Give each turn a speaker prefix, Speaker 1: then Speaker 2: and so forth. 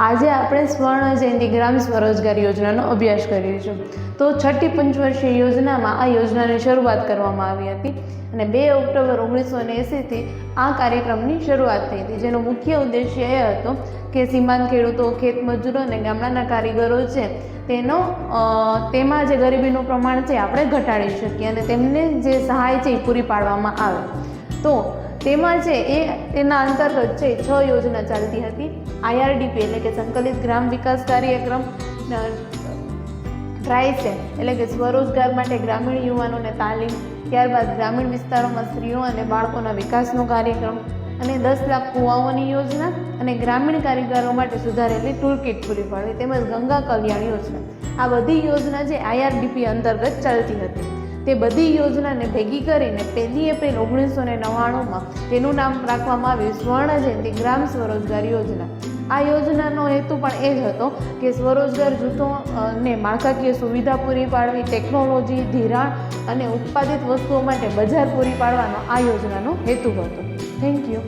Speaker 1: આજે આપણે સ્વર્ણ જયંતિ ગ્રામ સ્વરોજગાર યોજનાનો અભ્યાસ કરીશું. તો છઠ્ઠી પંચવર્ષીય યોજનામાં આ યોજનાની શરૂઆત કરવામાં આવી હતી અને 2 ઓક્ટોબર 1980થી આ કાર્યક્રમની શરૂઆત થઈ હતી, જેનો મુખ્ય ઉદ્દેશ્ય એ હતો કે સીમાંત ખેડૂતો, ખેતમજૂરો અને ગામડાના કારીગરો છે તેમાં જે ગરીબીનું પ્રમાણ છે આપણે ઘટાડી શકીએ અને તેમને જે સહાય છે એ પૂરી પાડવામાં આવે. તો તેમાં છે તેના અંતર્ગત છે 6 યોજના ચાલતી હતી. IRDP એટલે કે સંકલિત ગ્રામ વિકાસ કાર્યક્રમ, ટ્રાઇસેમ એટલે કે સ્વરોજગાર માટે ગ્રામીણ યુવાનોને તાલીમ, ત્યારબાદ ગ્રામીણ વિસ્તારોમાં સ્ત્રીઓ અને બાળકોના વિકાસનો કાર્યક્રમ અને 10 લાખ કુવાઓની યોજના અને ગ્રામીણ કારીગરો માટે સુધારેલી ટૂલકીટ પૂરી પાડવી તેમજ ગંગા કલ્યાણ યોજના. આ બધી યોજના જે IRDP અંતર્ગત ચાલતી હતી. તે બધી યોજનાને ભેગી કરીને 1 એપ્રિલ 1999માં તેનું નામ રાખવામાં આવ્યું સ્વર્ણ જયંતિ ગ્રામ સ્વરોજગાર યોજના. આ યોજનાનો હેતુ પણ એ જ હતો કે સ્વરોજગાર જૂથોને માળખાકીય સુવિધા પૂરી પાડવી, ટેકનોલોજી, ધિરાણ અને ઉત્પાદિત વસ્તુઓ માટે બજાર પૂરી પાડવાનો આ યોજનાનો હેતુ હતો. Thank you.